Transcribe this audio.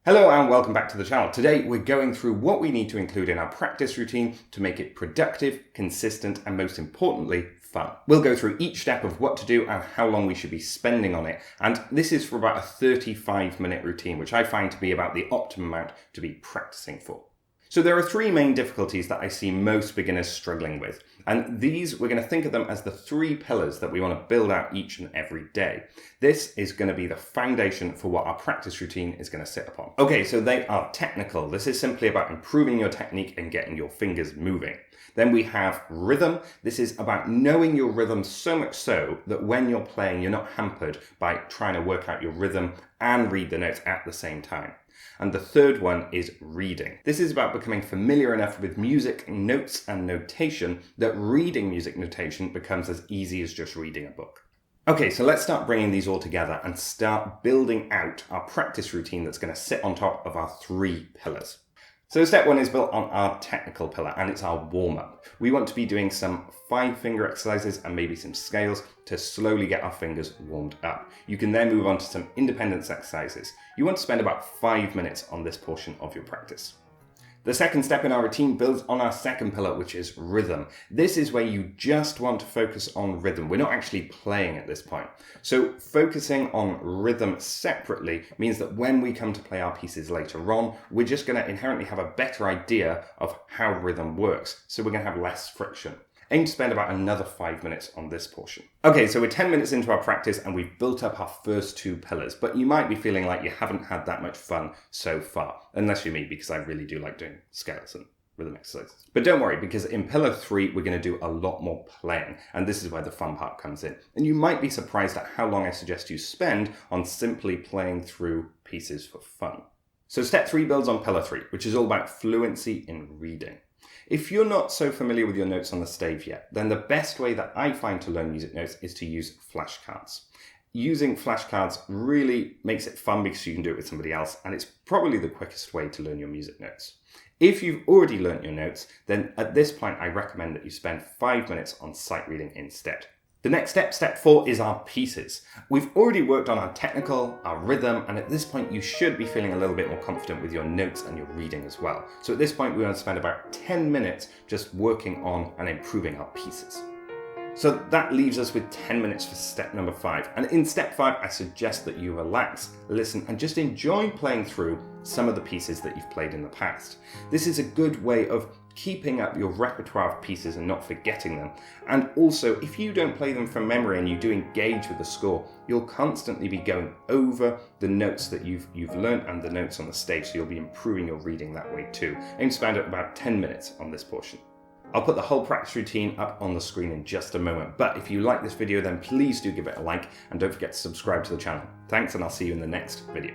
Hello and welcome back to the channel. Today we're going through what we need to include in our practice routine to make it productive, consistent, and most importantly, fun. We'll go through each step of what to do and how long we should be spending on it. And this is for about a 35-minute routine, which I find to be about the optimum amount to be practicing for. So there are three main difficulties that I see most beginners struggling with. And these, we're going to think of them as the three pillars that we want to build out each and every day. This is going to be the foundation for what our practice routine is going to sit upon. Okay, so they are technical. This is simply about improving your technique and getting your fingers moving. Then we have rhythm. This is about knowing your rhythm so much so that when you're playing, you're not hampered by trying to work out your rhythm and read the notes at the same time. And the third one is reading. This is about becoming familiar enough with music, notes, and notation that reading music notation becomes as easy as just reading a book. Okay, so let's start bringing these all together and start building out our practice routine that's going to sit on top of our three pillars. So step one is built on our technical pillar, and it's our warm-up. We want to be doing some 5-finger exercises and maybe some scales to slowly get our fingers warmed up. You can then move on to some independence exercises. You want to spend about 5 minutes on this portion of your practice. The second step in our routine builds on our second pillar, which is rhythm. This is where you just want to focus on rhythm. We're not actually playing at this point. So focusing on rhythm separately means that when we come to play our pieces later on, we're just going to inherently have a better idea of how rhythm works. So we're going to have less friction. Aim to spend about another 5 minutes on this portion. Okay, so we're 10 minutes into our practice and we've built up our first two pillars, but you might be feeling like you haven't had that much fun so far, unless you're me, because I really do like doing scales and rhythm exercises. But don't worry, because in pillar 3, we're going to do a lot more playing, and this is where the fun part comes in. And you might be surprised at how long I suggest you spend on simply playing through pieces for fun. So step 3 builds on pillar 3, which is all about fluency in reading. If you're not so familiar with your notes on the stave yet, then the best way that I find to learn music notes is to use flashcards. Using flashcards really makes it fun because you can do it with somebody else, and it's probably the quickest way to learn your music notes. If you've already learnt your notes, then at this point I recommend that you spend 5 minutes on sight reading instead. The next step, step 4, is our pieces. We've already worked on our technical, our rhythm, and at this point you should be feeling a little bit more confident with your notes and your reading as well. So at this point we want to spend about 10 minutes just working on and improving our pieces. So that leaves us with 10 minutes for step number 5. And in step 5, I suggest that you relax, listen, and just enjoy playing through some of the pieces that you've played in the past. This is a good way of keeping up your repertoire of pieces and not forgetting them. And also, if you don't play them from memory and you do engage with the score, you'll constantly be going over the notes that you've learned and the notes on the stage, so you'll be improving your reading that way too. Aim to spend about 10 minutes on this portion. I'll put the whole practice routine up on the screen in just a moment, but if you like this video then please do give it a like and don't forget to subscribe to the channel. Thanks, and I'll see you in the next video.